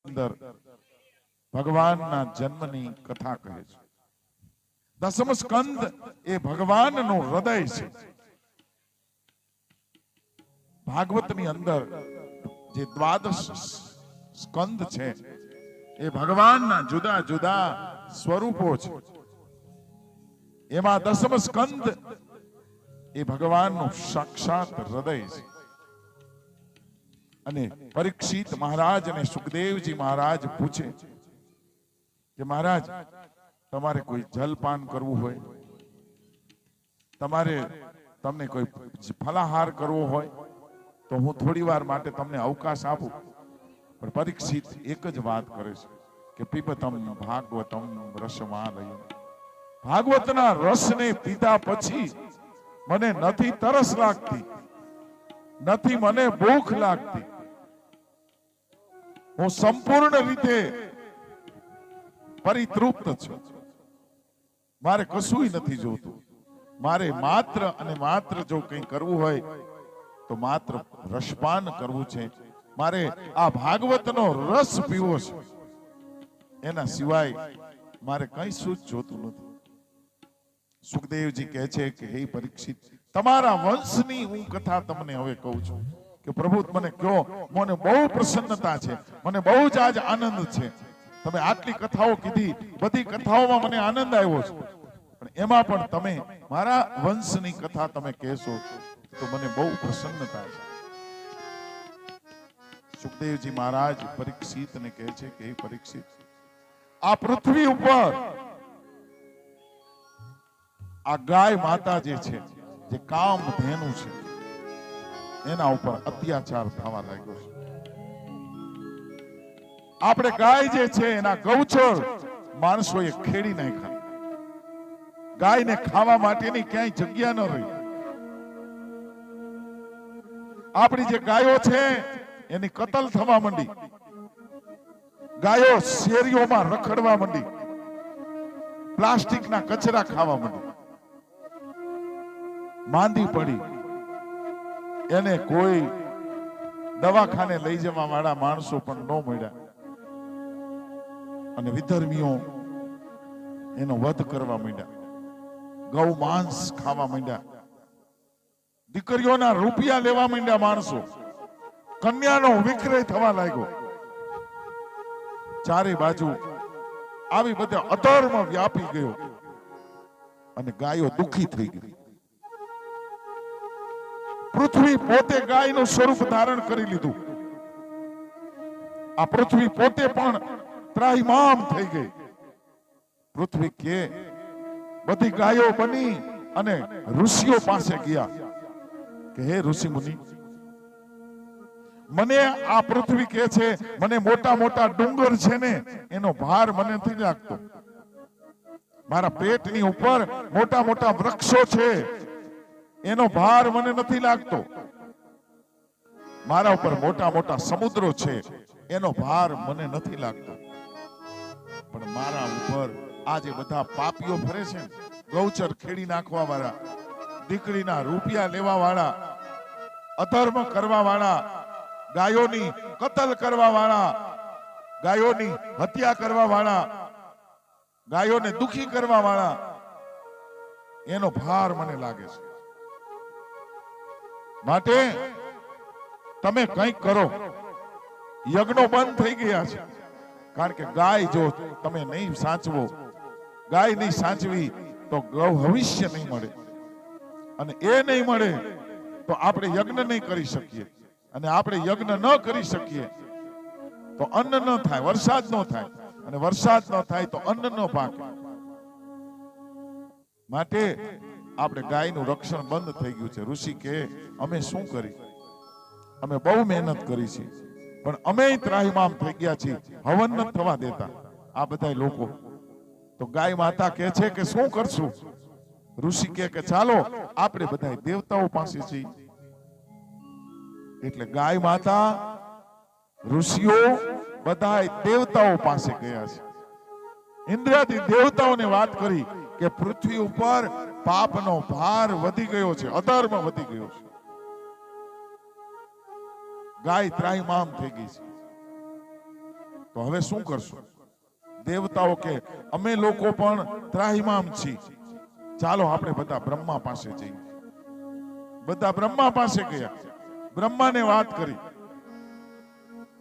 અંદર ભગવાનના જન્મની કથા કહે છે. દસમ સ્કંદ એ ભગવાનનું હૃદય છે. ભાગવતની અંદર જે દ્વાદશ સ્કંદ છે એ ભગવાનના જુદા જુદા સ્વરૂપો છે. એમાં દસમ સ્કંદ એ ભગવાનનું સાક્ષાત હૃદય છે. અને પરીક્ષિત મહારાજ અને સુખદેવજી મહારાજ પૂછે કે મહારાજ, તમારે કોઈ જલપાન કરવું હોય, તમને કોઈ ફલાહાર કરવો હોય તો હું થોડી વાર માટે તમને અવકાશ આપું. પણ પરીક્ષિત એક જ વાત કરે છે કે પીબતમ ભાગવતમ રસમાલય. ભાગવતના રસને પીધા પછી મને નથી તરસ લાગતી, નથી મને ભૂખ લાગતી. હું સંપૂર્ણ રીતે પરિતૃપ્ત છું. મારે કશું નથી જોતું. મારે માત્ર અને માત્ર જો કંઈ કરવું હોય તો માત્ર રસપાન કરવું છે. મારે આ ભાગવતનો રસ પીવો છે. એના સિવાય મારે કઈ શું જોતું નથી. સુખદેવજી કહે છે કે હે પરીક્ષિત, તમારા વંશની હું કથા તમને હવે કહું છું કે પ્રભુ મને કહો, મને બહુ પ્રસન્નતા છે, મને બહુ જ આજ આનંદ છે. તમે આટલી કથાઓ કીધી, બધી કથાઓમાં મને આનંદ આવ્યો છે, પણ એમાં પણ તમે મારા વંશની કથા તમે કહેશો તો મને બહુ પ્રસન્નતા છે. સુખદેવજી મહારાજ પરીક્ષિતને કહે છે કે હે પરીક્ષિત, આ પૃથ્વી ઉપર આ ગાય માતા જે છે, જે કામધેનુ છે, એના ઉપર અત્યાચાર થવા લાગ્યો છે. આપણે ગાય જે છે એના ગૌચર માણસોએ ખેડી નાખ્યા. ગાયને ખાવા માટેની ક્યાંય જગ્યા ન રહી. આપણી જે ગાયો છે એની કતલ થવા માંડી. ગાયો શેરીઓમાં રખડવા માંડી, પ્લાસ્ટિકના કચરા ખાવા માંડી, માંદી પડી. એને કોઈ દવાખાને લઈ જવા વાળા માણસો પણ ન મળ્યા. અને વિધર્મીઓ એનો વધ કરવા માંડ્યા, ગૌ માંસ ખાવા માંડ્યા, દીકરીઓના રૂપિયા લેવા માંડ્યા માણસો, કન્યાનો વિક્રય થવા લાગ્યો. ચારે બાજુ આવી બધા અધર્મ વ્યાપી ગયો અને ગાયો દુખી થઈ ગઈ. પૃથ્વી પોતે ગાયનું સ્વરૂપ ધારણ કરી લીધું. આ પૃથ્વી પોતે પણ ત્રાહિમામ થઈ ગઈ. પૃથ્વી કે બધી ગાયો બની અને ઋષિઓ પાસે ગયા કે હે ઋષિ મુનિ, મને આ પૃથ્વી કે છે, મને મોટા મોટા ડુંગર છે ને એનો ભાર મને નથી લાગતો. મારા પેટની ઉપર મોટા મોટા વૃક્ષો છે એનો ભાર મને નથી લાગતો. મારા ઉપર મોટા મોટા સમુદ્રો છે એનો ભાર મને નથી લાગતો. પણ મારા ઉપર આ જે બધા પાપીઓ ફરે છે, ગૌચર ખેડી નાખવા વાળા, દીકરીના રૂપિયા લેવા વાળા, અધર્મ કરવા વાળા, ગાયોની કતલ કરવા વાળા, ગાયોની હત્યા કરવા વાળા, ગાયોને દુખી કરવા વાળા, એનો ભાર મને લાગે છે. માટે તમે કંઈક કરો. યજ્ઞો બંધ થઈ ગયા છે, કારણ કે ગાય જો તમે નહીં સાચવો, ગાય નહીં સાચવી તો ગૌ ભવિષ્ય નહીં મળે, અને એ નહીં મળે તો આપણે યજ્ઞ નહીં કરી શકીએ, અને આપણે યજ્ઞ ન કરી શકીએ તો અન્ન ન થાય, વરસાદ ન થાય, અને વરસાદ ન થાય તો અન્ન ન પાકે. માટે આપણે ગાયનું રક્ષણ બંધ થઈ ગયું છે. ઋષિ કે અમે શું કરી? અમે બહુ મહેનત કરી છે, પણ અમે ત્રાહિમામ થઈ ગયા છીએ, હવન ન થવા દેતા આ બધા લોકો. તો ગાય માતા કહે છે કે શું કરશું? ઋષિ કે ચાલો આપણે બધા દેવતાઓ પાસે છીએ. એટલે ગાય માતા, ઋષિઓ બધા દેવતાઓ પાસે ગયા છે. ઇન્દ્રાદી દેવતાઓને વાત કરી કે પૃથ્વી ઉપર પાપનો ભાર વધી ગયો છે, અધર્મ વધી ગયો છે. ગાય ત્રાહિમામ થઈ ગઈ છે. તો હવે શું કરશું? દેવતાઓ કે અમે લોકો પણ ત્રાહિમામ છીએ, ચાલો આપણે બધા બ્રહ્મા પાસે જઈએ. બધા બ્રહ્મા પાસે ગયા. બ્રહ્માને વાત કરી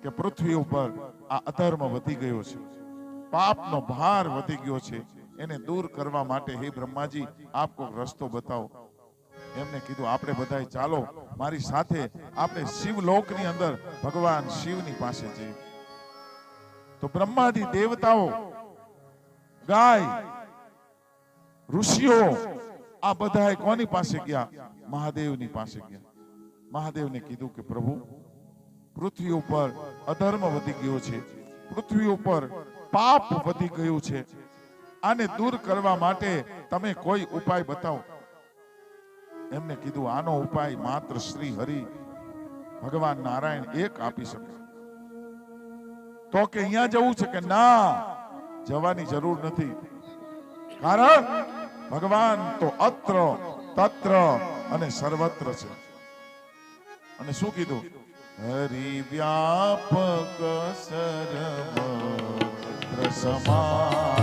કે પૃથ્વી ઉપર આ અધર્મ વધી ગયો છે, પાપનો ભાર વધી ગયો છે, એને દૂર કરવા માટે હે બ્રહ્માજી આપ કોઈ રસ્તો બતાવો. એમને કીધું આપણે બધાય ચાલો મારી સાથે, આપણે શિવલોકની અંદર ભગવાન શિવની પાસે જઈએ. તો બ્રહ્માદિ દેવતાઓ, ગાય, ઋષિઓ આ બધાય કોની પાસે ગયા? મહાદેવની પાસે ગયા. મહાદેવને કીધું કે પ્રભુ, પૃથ્વી ઉપર અધર્મ વધી ગયો છે, પૃથ્વી ઉપર પાપ વધી ગયું છે, આને દૂર કરવા માટે તમે કોઈ ઉપાય બતાવો. એમને કીધું આનો ઉપાય માત્ર શ્રી હરિ ભગવાન નારાયણ એક આપી શકે. તો કે અહીંયા જવું છે કે ના, જવાની જરૂર નથી, કારણ ભગવાન તો અત્ર તત્ર અને સર્વત્ર છે. અને શું કીધું? હરિ વ્યાપક સર્વત્ર સમાન.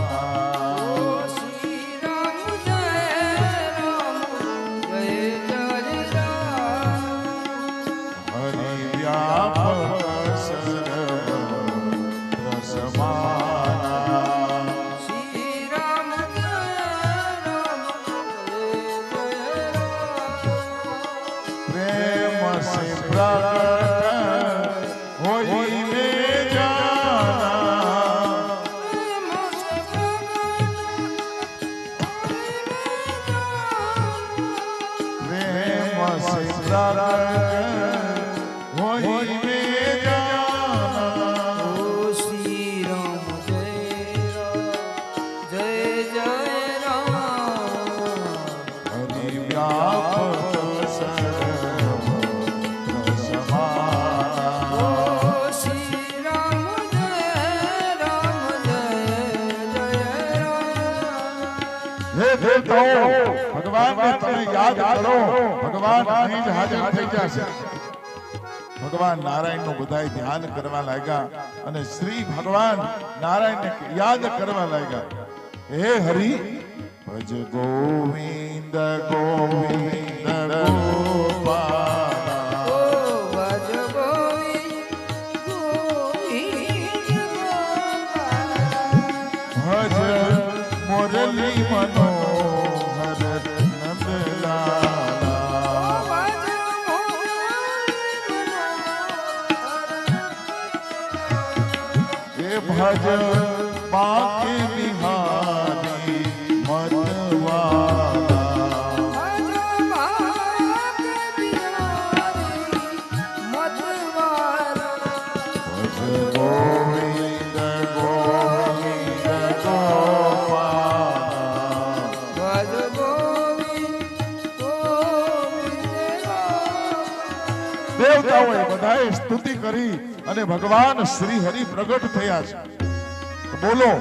ભગવાનને તમે યાદ કરો, ભગવાન અહીં જ હાજર થઈ જશે. ભગવાન નારાયણનું બધાય ધ્યાન કરવા લાગ્યા અને શ્રી ભગવાન નારાયણને યાદ કરવા લાગ્યા. હે હરિ ભજ ગોવિંદ ગોવિંદ ભજ મોરલી મનો ભજ બાકે બિહારી દેવતાઓએ બધાએ સ્તુતિ કરી અને ભગવાન શ્રી હરિ પ્રગટ થયા છે. બોલો,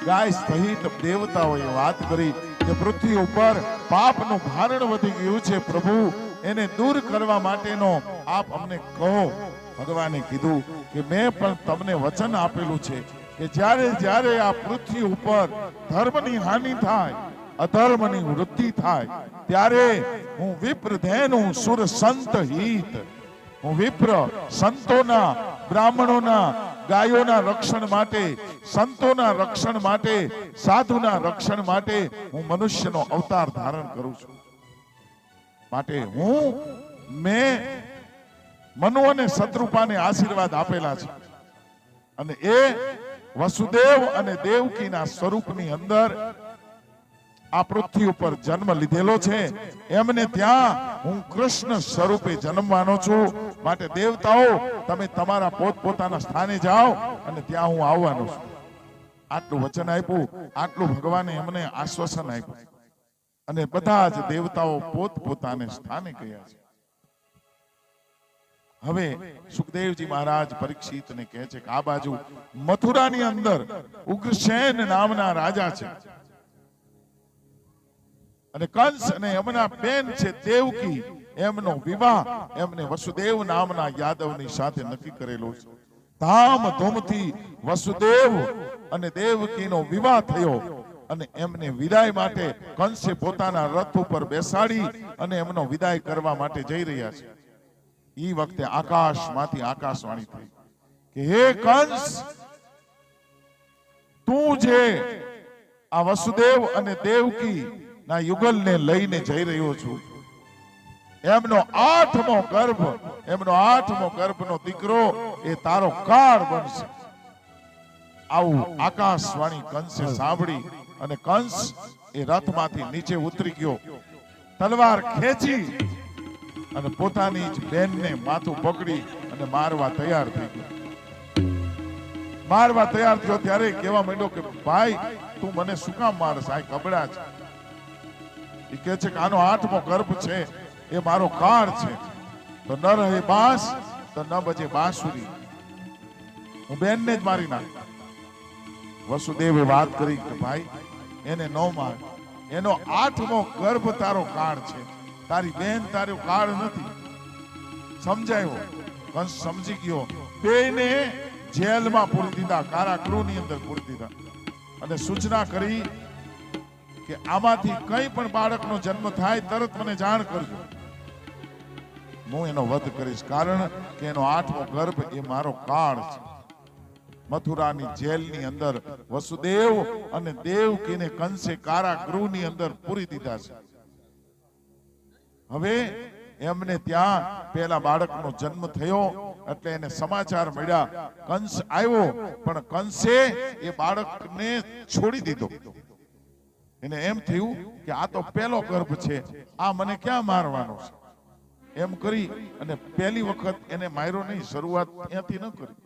ગાય સહિત દેવતાઓએ વાત કરી કે પૃથ્વી ઉપર પાપનું ભારણ વધી ગયું છે, પ્રભુ એને દૂર કરવા માટેનો આપ અમને કહો. ભગવાને કીધું કે મેં પણ તમને વચન આપેલું છે કે જ્યારે જ્યારે આ પૃથ્વી ઉપર ધર્મની હાનિ થાય, અધર્મની વૃદ્ધિ થાય, ત્યારે હું વિપ્રધેનુ સુર સંત હિત, હું વિપ્ર સંતોના, બ્રાહ્મણોના, ગાયોના રક્ષણ માટે, સંતોના રક્ષણ માટે, સાધુના રક્ષણ માટે હું મનુષ્યનો અવતાર ધારણ કરું છું. માટે મેં મનુ અને શત્રુપાને આશીર્વાદ આપેલા છે અને એ વસુદેવ અને દેવકીના સ્વરૂપની અંદર આ પૃથ્વી ઉપર જન્મ લીધેલો છે. એમને ત્યાં હું કૃષ્ણ સ્વરૂપે જન્મવાનો છું. માટે દેવતાઓ તમે તમારા પોતપોતાના સ્થાને જાઓ અને ત્યાં હું આવવાનો છું. આટલું વચન આપ્યું, આટલું ભગવાને એમને આશ્વાસન આપ્યું અને બધા જ દેવતાઓ પોતપોતાને સ્થાને ગયા છે. હવે સુખદેવજી મહારાજ પરીક્ષિતને કહે છે કે આ બાજુ મથુરાની અંદર ઉગ્રસેન નામના રાજા છે અને કંસ અને એમના બેન છે દેવકી, એમનો વિવાહ એમને વસુદેવ નામના યાદવની સાથે નક્કી કરેલો છે. ધામધૂમથી વસુદેવ અને દેવકીનો વિવાહ થયો અને એમને વિદાય માટે કંસે પોતાના રથ ઉપર બેસાડી અને એમનો વિદાય કરવા માટે જઈ રહ્યા છે. ઈ વખતે આકાશમાંથી આકાશવાણી થઈ કે હે કંસ, તું જે આ વસુદેવ અને દેવકી ના યુગલને લઈને જઈ રહ્યો છું, એમનો આઠમો ગર્ભનો દીકરો એ તારો કાળ બનશે. આવું આકાશવાણી કંસે સાંભળી અને કંસ એ રથમાંથી નીચે ઉતરી ગયો, તલવાર ખેંચી અને પોતાની જ બેનને માથું પકડી અને મારવા તૈયાર થઈ ગયો. મારવા તૈયાર થયો ત્યારે કહેવા માંડ્યો કે ભાઈ, તું મને શું કામ મારસ? આ કબડા છે. એ કહે છે કે આનો આઠમો ગર્ભ છે, એ મારો કાળ છે. તો ન રહે બાંસ તો ન બજે બાંસુરી, હું બેનને જ મારી નાખ. વસુદેવે વાત કરી કે ભાઈ, એને ન માર, એનો આઠમો ગર્ભ તારો કાળ છે, તારી બેન તારો કાળ નથી. સમજાયો? કંસ સમજી ગયો. બેને જેલમાં પૂરી દીધા, કારાગૃહની અંદર પૂરી દીધા અને સૂચના કરી કે આમાંથી કંઈ પણ બાળકનો જન્મ થાય તરત મને જાણ કરજો, હું એનો વધ કરીશ, કારણ કે એનો આઠમો ગર્ભ એ મારો કાળ છે. મથુરાની જેલની અંદર વસુદેવ અને દેવકીને કંસે કારાગૃહની અંદર પૂરી દીધા છે. હવે એમને ત્યાં પેલા બાળકનો જન્મ થયો એટલે એને સમાચાર મળ્યા. કંસ આવ્યો પણ કંસે એ બાળકને છોડી દીધો. એને એમ થયું કે આ તો પહેલો ગર્ભ છે, આ મને ક્યાં મારવાનો છે. એમ કરી અને પહેલી વખત એને માર્યો નહીં, શરૂઆત ત્યાંથી ન કરી.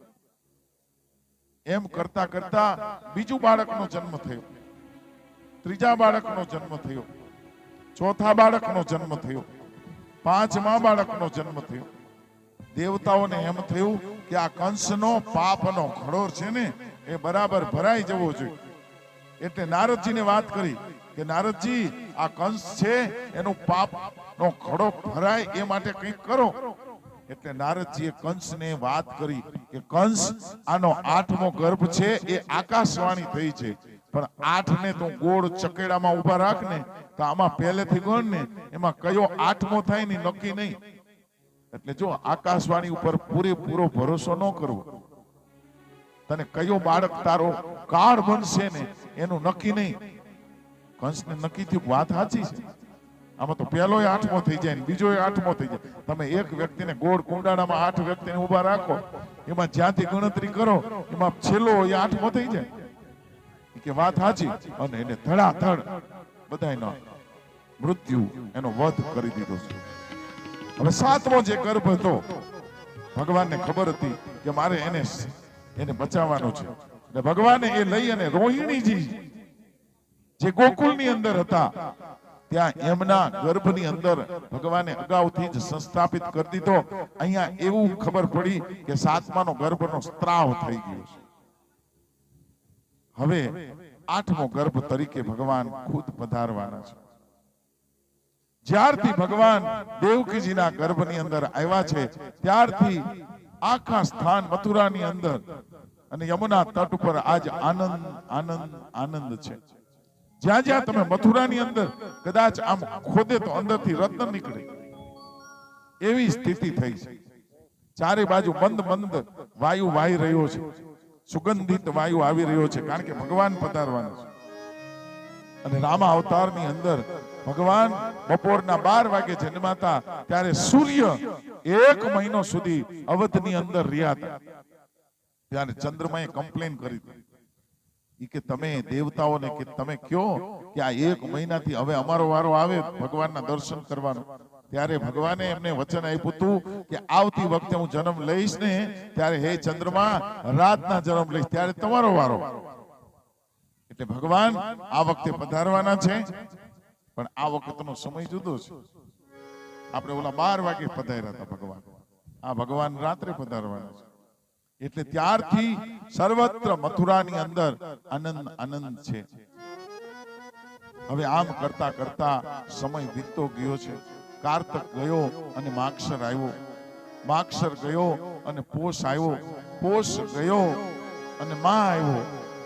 એમ કરતા કરતા બીજું બાળકનો જન્મ થયો, ત્રીજા બાળકનો જન્મ થયો, ચોથા બાળકનો જન્મ થયો, પાંચમા બાળકનો જન્મ થયો. દેવતાઓને એમ થયું કે આ કંસનો પાપનો ઘડો છે ને એ બરાબર ભરાઈ જવો જોઈએ. એટલે નારદજીને વાત કરી કે નારદજી, આ કંસ છે એનું પાપનો ઘડો ભરાય એ માટે કંઈક કરો. એટલે નારદજીએ કંસને વાત કરી કે કંસ, આનો આઠમો ગર્ભ છે એ આકાશવાણી થઈ છે, પણ 8 ને તું ગોળ ચકેડામાં ઉભા રાખ ને તો આમાં પહેલેથી ગણ ને એમાં કયો આઠમો થાય ને નક્કી નહીં. એટલે જો આકાશવાણી ઉપર પૂરેપૂરો ભરોસો ન કરવો. તને કયો બાળક તારો કાળ બનશે ને એનું નક્કી નહીં. કંસને નક્કી થયું, વાત સાચી છે, આમાં તો પહેલો 8મો થઈ જાય ને બીજો 8મો થઈ જાય. તમે એક વ્યક્તિને ગોળ કુંડાળામાં 8 વ્યક્તિને ઉભા રાખો, એમાં જ્યાંથી ગણતરી કરો એમાં છેલ્લો એ 8મો થઈ જાય. કે વાત સાચી. અને એને ધડાધડ બધાયનો મૃત્યુ એનો વધ કરી દીધો છે. હવે 7મો જે ગર્ભ હતો, ભગવાનને ખબર હતી કે મારે એને બચાવવાનો છે. એટલે ભગવાને એ લઈ અને રોહિણીજી જે ગોકુળની અંદર હતા ત્યાં એમના ગર્ભની અંદર ભગવાને અગાઉથી જ સંસ્થાપિત કરી દીધો. અહીંયા એવું ખબર પડી કે 7માનો ગર્ભનો સ્ત્રાવ થઈ ગયો છે. હવે 8મો ગર્ભ તરીકે ભગવાન ખુદ પધારવાના છે. જ્યારથી ભગવાન દેવકીજીના ગર્ભની અંદર આવ્યા છે ત્યારથી આખા સ્થાન મથુરાની અંદર અને યમુના તટ ઉપર આજ આનંદ આનંદ આનંદ છે. જ્યાં જ્યાં તમે મથુરાની અંદર કદાચ આમ ખોદે તો અંદરથી રત્ન નીકળે એવી સ્થિતિ થઈ છે. ચારે બાજુ મંદ મંદ વાયુ વાઈ રહ્યો છે, સુગંધિત વાયુ આવી રહ્યો છે, કારણ કે ભગવાન પધારવાના છે. અને રામા અવતારની અંદર ભગવાન બપોરના 12 વાગે જન્માતા ત્યારે સૂર્ય 1 મહિનો સુધી અવધની અંદર રહ્યા હતા. ત્યારે ચંદ્રમાએ કમ્પ્લેન કરી હતી કે તમે દેવતાઓને કે તમે કયો કે આ 1 મહિનાથી હવે અમારો વારો આવે ભગવાનના દર્શન કરવાનો. ત્યારે ભગવાને એમને વચન આપ્યું હતું કે આવતી વખતે હું જન્મ લઈશ ને ત્યારે હે ચંદ્રમા રાતના જન્મ લઈશ ત્યારે તમારો વારો. એટલે ભગવાન આ વખતે પધારવાના છે, પણ આ વખતનો સમય જુદો છે. આપણે ઓલા 12 વાગે પધાર્યા હતા ભગવાન, આ ભગવાન રાત્રે પધારવાના છે. એટલે ત્યારથી સર્વત્ર મથુરાની અંદર આનંદ આનંદ છે. હવે આમ કરતા કરતા સમય વીતતો ગયો છે. કાર્તક ગયો અને માગશર આવ્યો, માગશર ગયો અને પોષ આવ્યો, પોષ ગયો અને માં આવ્યો,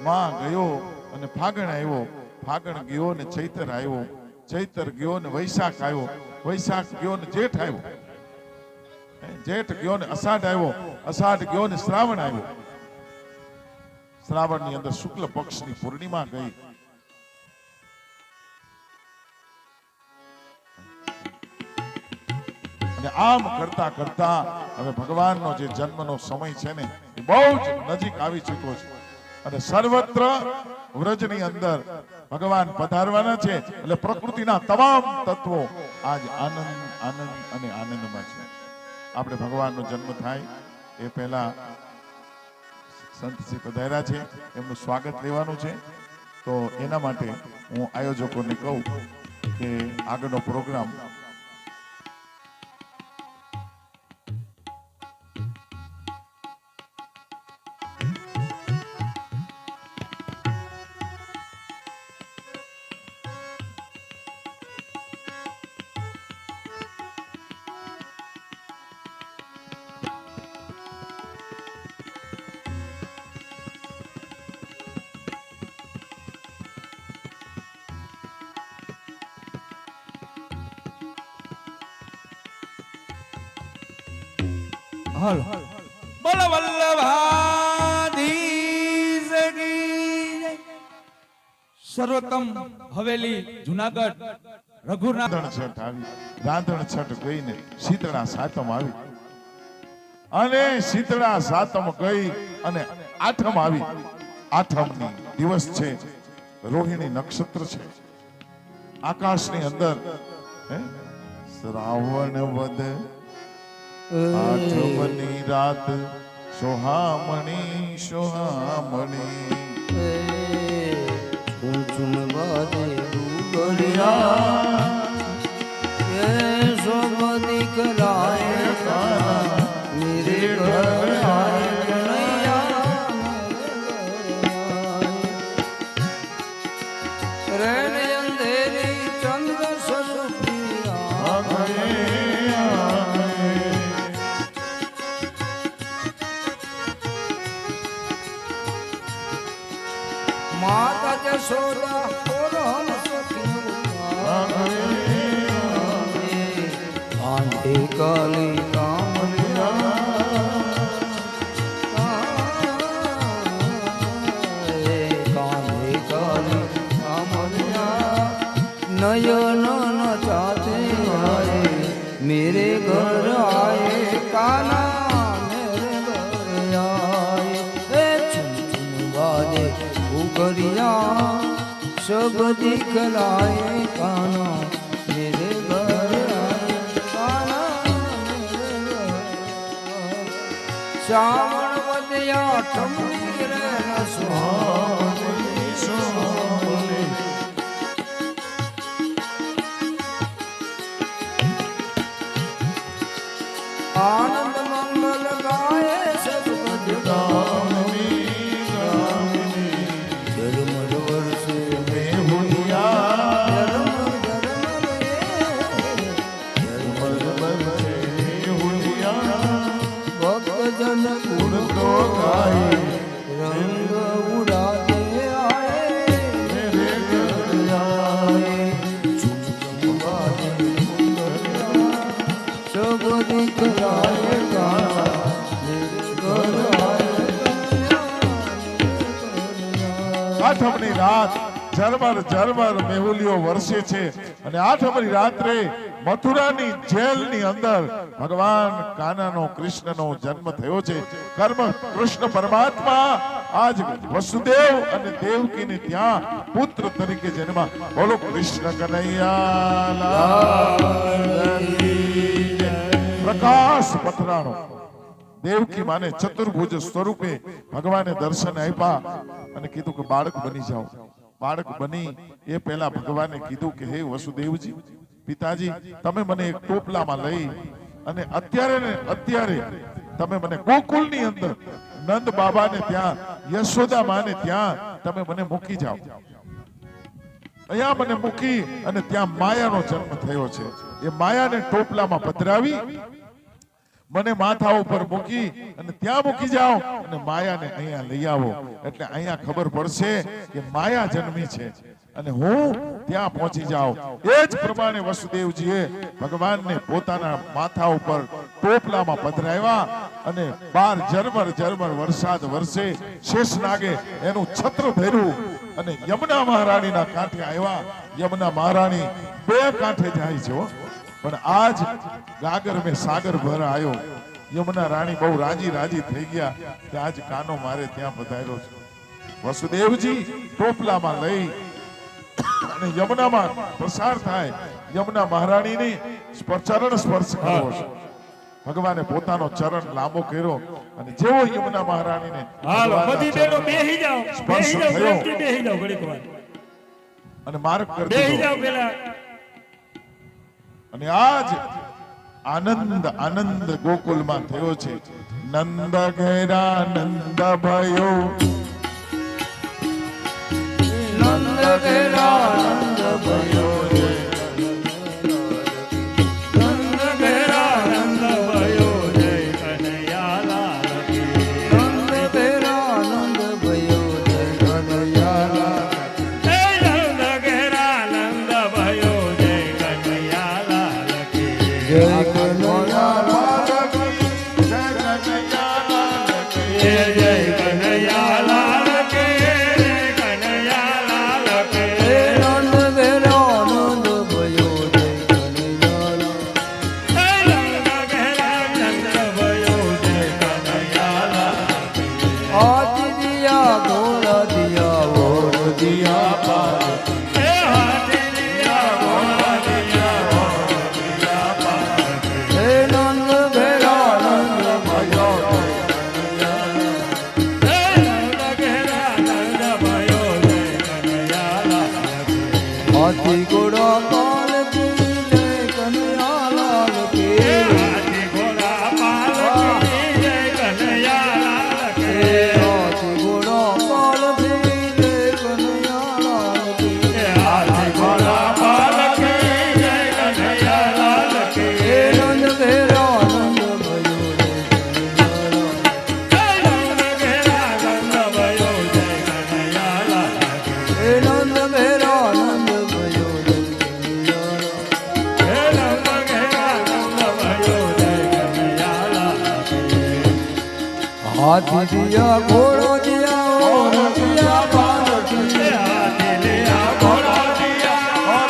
માં ગયો અને ફાગણ આવ્યો, ફાગણ ગયો ને ચૈતર આવ્યો, ચૈતર ગયો ને વૈશાખ આવ્યો, વૈશાખ ગયો ને જેઠ આવ્યો, જેઠ ગયો ને અષાઢ આવ્યો, અષાઢ ગયો ને શ્રાવણ આવ્યો, શ્રાવણ ની અંદર શુક્લ પક્ષની પૂર્ણિમા ગઈ. અને આમ કરતા કરતા હવે ભગવાનનો જે જન્મનો સમય છે ને એ બહુ જ નજીક આવી ચૂક્યો છે. અને સર્વત્ર વ્રજની અંદર ભગવાન પધારવાના છે. એટલે પ્રકૃતિના તમામ તત્વો આજ આનંદ આનંદ અને આનંદમાં છે. આપણે ભગવાનનો જન્મ થાય એ પહેલા સંતશ્રી પધાર્યા છે, એમનું સ્વાગત લેવાનું છે. તો એના માટે હું આયોજકોને કહું કે આગળનો પ્રોગ્રામ હલ બલ વલ્લભાધીશ કી સર્વોત્તમ હવેલી જુનાગઢ રઘુનાથ છઠ આવી, રાંધણ છઠ ગઈને શીતળા સાતમ આવી, અને શીતળા સાતમ ગઈ અને આઠમ આવી. આઠમની દિવસ છે, રોહિણી નક્ષત્ર છે. આકાશની અંદર શ્રાવણ વદ આઠમની રાત સોહામણી સોહામણી ચુમ બાજે ગુગરિયા એ સોબદી કરાય મેરે ઘર આય કનૈયા રેણ અંધેરી ચંદ્ર સ્વરૂપિયા माता जशोदा और हम आंधे काली कामलिया कांधे काली कामलिया नयन न चाहते आए मेरे घर आए काना मेरे घर आए चुम चुम बाजे गरिया सब दिखलाए काना मेरे घर आए काना मेरे घर श्रावण वदया ठमनी रे सुहावनी सुहावनी आनंद मंगल गाए सब बजगामी जन गुण तो गाए रंग उड़ाते आए मेरे घर आए चुम बाजे सब दिखलाए गाना मेरे घर आए આઠમની રાત ઝરમર ઝરમર મેહુલીઓ વરસે છે. અને આઠમની રાત્રે મથુરાની જેલની અંદર ભગવાન કાનાનો કૃષ્ણનો જન્મ થયો છે. કર્મ કૃષ્ણ પરમાત્મા આજ વસુદેવ અને દેવકીને ત્યાં પુત્ર તરીકે જન્મા. બોલો કૃષ્ણ કનૈયા પ્રકાશ પથરાણો દેવકી માને ચતુર્ભુજ સ્વરૂપે ભગવાને દર્શન આપ્યા અને કીધું કે બાળક બની જાઓ. બાળક બની એ પહેલા ભગવાને કીધું કે હે વસુદેવજી પિતાજી તમે મને એક ટોપલામાં લઈ અને અત્યારે ને અત્યારે તમે મને ગોકુળની અંદર નંદ બાબાને ત્યાં યશોદા માને ત્યાં તમે મને મૂકી જાઓ. અહીંયા મને મૂકી અને ત્યાં માયાનો જન્મ થયો છે. એ માયાને ટોપલામાં પધરાવી મને માથા ઉપર મૂકી અને ત્યાં મૂકી જાઓ અને માયાને અહીંયા લઈ આવો એટલે અહીંયા ખબર પડશે કે માયા જન્મી છે અને હું ત્યાં પહોંચી જાઉં એ જ પ્રમાણે વસુદેવજીએ ભગવાનને પોતાના માથા ઉપર ટોપલામાં પધરાવ્યા અને બાર ઝરમર વરસાદ વરસે શેષનાગે એનું છત્ર ધર્યું અને યમુના મહારાણીના કાંઠે આવ્યા યમુના મહારાણી બે કાંઠે જાય છે હો. પણ આજ ગાગર મેં સાગર ભર આવ્યો યમુના રાણી બહુ રાજી થઈ ગયા કે આજ કાનો મારે ત્યાં પધાર્યો છે. વસુદેવજી ટોપલામાં લઈ અને યમુનામાં પસાર થાય યમુના મહારાણીની ચરણ સ્પર્શ કરવો છે. ભગવાને પોતાનો ચરણ લાંબો કર્યો અને જેવો યમુના મહારાણીને હાલો બધી બેનો બેહી જાઓ સ્પર્શ થયો. પ્રેમથી બેહી જાઓ ઘડીક વાર અને માર્ગ કરી બેહી દીધો જાઓ પેલા અને આજ આનંદ ગોકુલમાં થયો છે. નંદ ઘેરા નંદ ભયો નંદ ઘેરા નંદ ભયો નંદ ઘેરા નંદ ભયો જય કનૈયાલાલ કી નંદ ઘેરા નંદ ભયો જય કનૈયાલાલ હે નંદ ઘેરા નંદ ભયો જય કનૈયાલાલ કી જય કનૈયાલાલ જય જય કનૈયાલાલ કી કનૈયાલાલ કી હે નંદ ઘેરા નંદ ભયો જય કનૈયાલાલ હે નંદ ઘેરા નંદ ભયો જય કનૈયાલાલ હાથી દિયા ઘોડા દિયા વોર દિયા પાર હે હાથી દિયા ઘોડા દિયા ઘોડા દિયા પાર હે નંદ ઘેરા નંદ ભયો જય કનૈયાલાલ હે નંદ ઘેરા નંદ ભયો જય કનૈયાલાલ હાથી ઘોડા પાલકી જય કનૈયાલાલ હે કે હાથી ઘોડા પાલકી જય કનૈયાલાલ હે કે હાથી ઘોડા પાલકી જય કનૈયાલાલ કે હે હાથી ઘોડા પાલકી જય કનૈયાલાલ કે હે નંદ ઘેરા નંદ ભયો જય કનૈયાલાલ હે નંદ ઘેરા નંદ ભયો જય કનૈયાલાલ હે નંદ ઘેરા નંદ ભયો જય કનૈયાલાલ હાથી દિયા ઘોડો દિયા ઓર દિયા પાલકી હે હાથી દિયા ઘોડા દિયા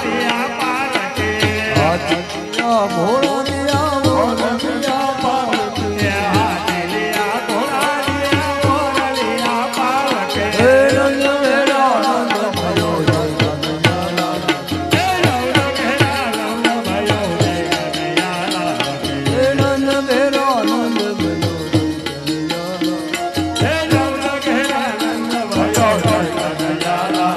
દિયા પાલકી હાથી દિયા ઘોડો દિયા ઓર દિયા પાલકી હે હાથી દિયા ઘોડા દિયા દિયા પાલકી હે નંદ ઘેરા નંદ ભયો જય કનૈયાલાલ હે નંદ ઘેરા નંદ ભયો જય કનૈયાલાલ હે નંદ ઘેરા નંદ ભયો જય કનૈયાલાલ હે નંદ ઘેરા નંદ ભયો જય કનૈયાલાલ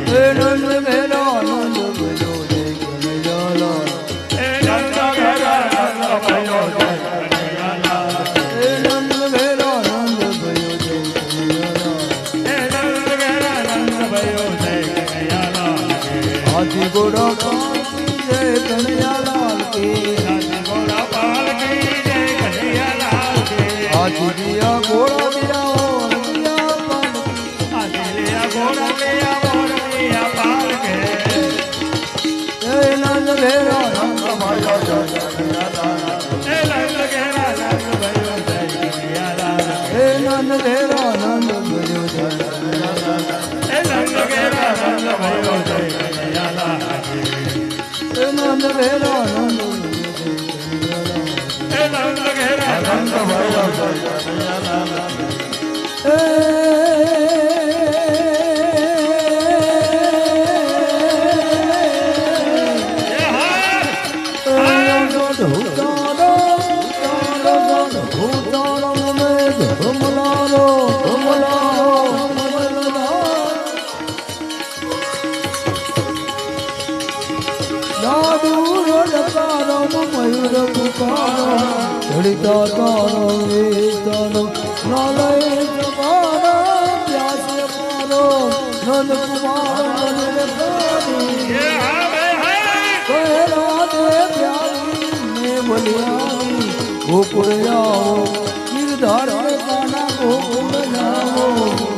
હે નંદ ઘેરા નંદ ભયો જય કનૈયાલાલ હે નંદ ઘેરા નંદ ભયો જય કનૈયાલાલ હે નંદ ઘેરા નંદ ભયો જય કનૈયાલાલ હે નંદ ઘેરા નંદ ભયો જય કનૈયાલાલ હાથી ઘોડા પાલકી જય કનૈયાલાલ કે હાથી ઘોડા પાલકી જય કનૈયાલાલ હાથી દિયા ઘોડા દિયા ઓર દિયા પાલકી હાથી દિયા ઘોડા દિયા દિયા પાલકી હે નંદ ઘેરા નંદ ભયો જય કનૈયાલાલ હે નંદ ઘેરા નંદ ભયો જય કનૈયાલાલ હે નંદ ઘેરા નંદ ભયો જય કનૈયાલાલ હે નંદ ઘેરા નંદ ભયો જય કનૈયાલાલ હે નંદ ઘેરા નંદ ભયો જય કનૈયાલાલ હે નંદ ઘેરા નંદ ભયો જય લલિતા તારો વેતાનો નાલય જમાનો પ્યાસે પારો નંદ કુમાર નંદ હે હા ભાઈ હા કહે રાધે પ્યારી ને બોલિયા ગોકુળ જાઓ ગિરધાર કાના ગોકુળ જાઓ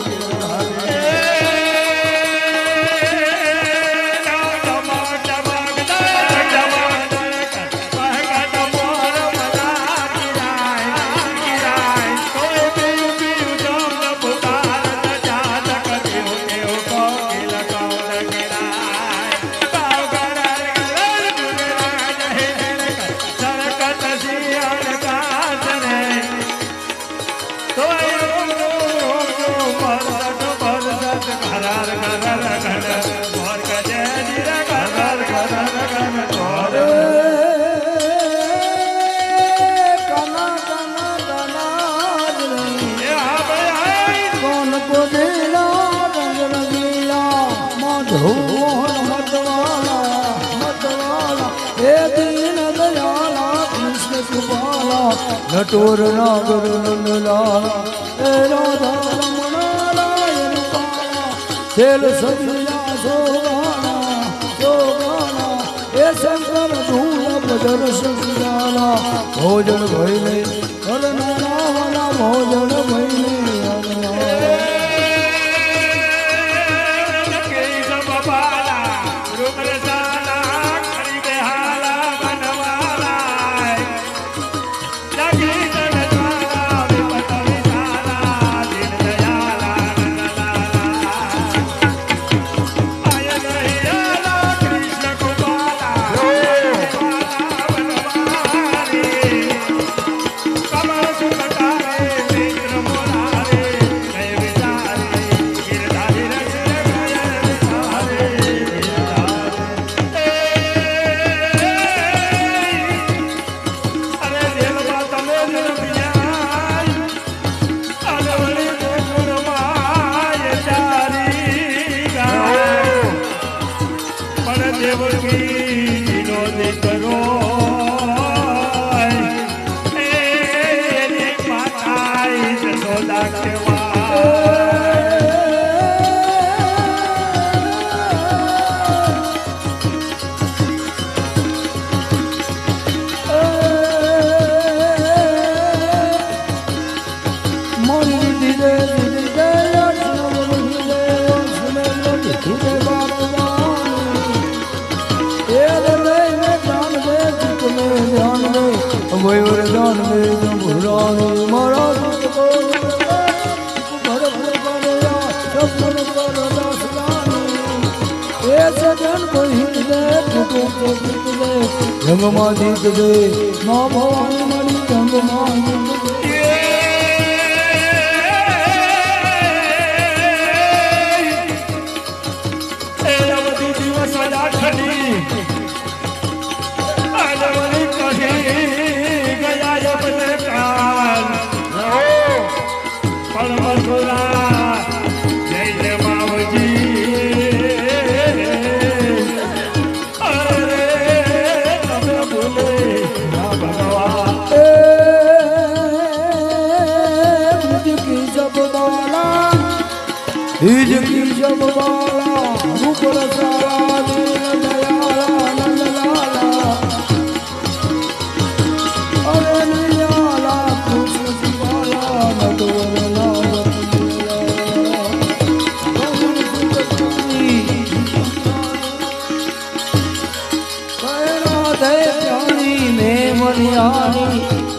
નટોર નાગર નંદલાલા એ રાધા રમણાલાયન પાલા ખેલ સજિયા સોગાના સોગાના એ શંકર ધૂલ ભજન સંજાલા ભોજન ભૈલે હરનાવાલા ભોજન ભૈલે વરદાન મે જમરાણી મારા જંગમાં જીત દે મા ભવાની મળી જંગમાં हिज की जब वाला रूप रसाला दीन दयाला नंद लाला अरे नियाला कृष्ण शिवाला नटवर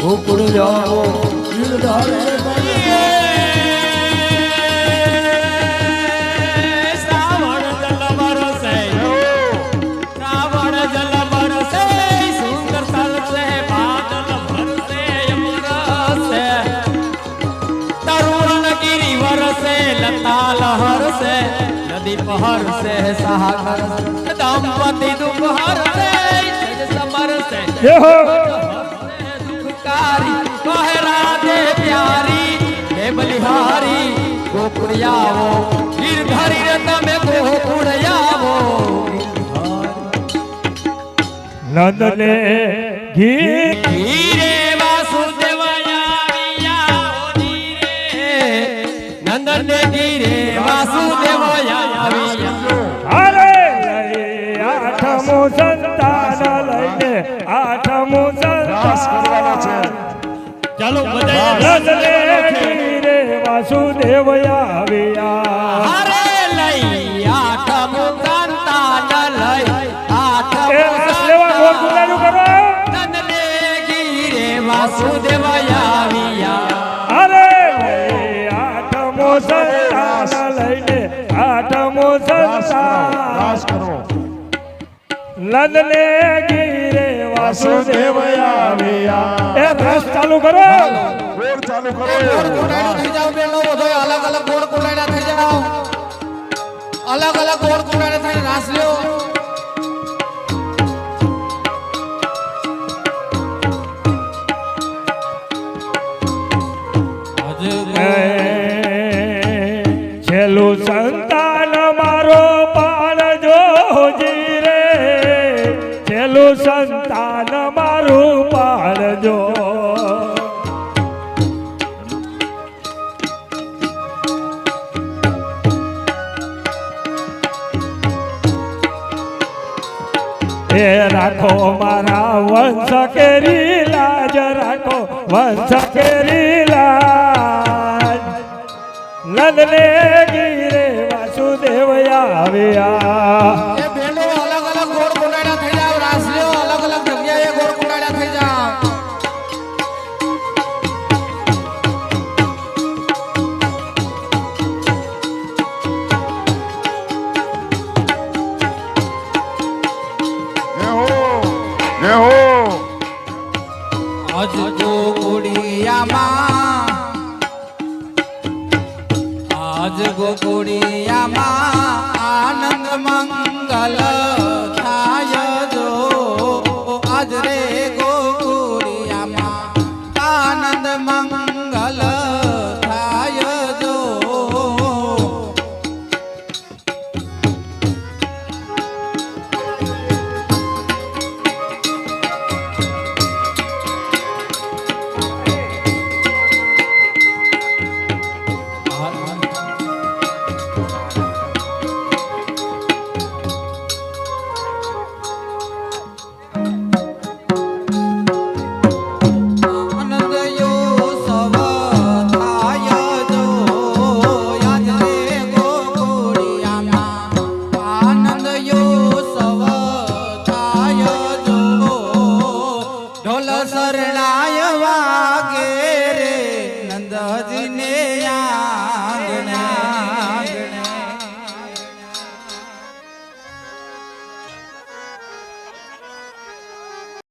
गोकुल जाओ गिरधार लहर से नदी पहर से सहाकर दंपति दोपहर से समर से दुखकारी कहे राधे प्यारी हे बलिहारी गोकुड़ियावो गिरधरी रत में गोकुड़ियावो नंदने गिरे वासुदेवया नंदने गिरे वासुदेवया अरे आठमो संतान लઈને આઠમો સંતાન ચાલો બધાએ નંદને ગીરે વાસુદેવ આવ્યા અરે લઈ આઠમું સંતાન લઈ એ આઠમું રાસ લેવા ગોળ ગુલારું કરો નંદને ગીરે વાસુદેવ આવ્યા અરે આઠમો સંતાન લઈને આઠમો સંતાન રાસ કરો નંદને ગીરે વાસુદેવ આવ્યા એ રસ ચાલુ કરો ગોળ ચાલુ કરો કોડાયડા થઈ જાવ બેનો બધોય અલગ અલગ ગોળ કોડાયડા થઈ જાવ અલગ અલગ ગોળ કોડાયડા થઈને રાસ લ્યો છેલ્લું સંતાન મારો પાડજો જીરે છેલ્લું સંતાન મારું પાડજો એ રાખો મારા વંશ કેરી લાજ રાખો વંશ કેરી લાજ નંદને ગીરે વાસુદેવ આવ્યા એ બેનો અલગ અલગ ગોળ કોડાયડા થઈ જાવ રાસ લ્યો અલગ અલગ જગ્યાએ ગોળ કોડાયડા થઈ જાવ જય હો આજ ગોકુળિયામાં આજ ગોકુળિયામાં આનંદ મંગલ થાય જો આજ રે ગોકુળિયામાં આનંદ મંગલ થાય જો આનંદ યો સવ થાય જો આજ રે ગોકુળિયામાં આનંદ યો સવ થાય જો ઢોલ શરણાય વાગે રે નંદજીને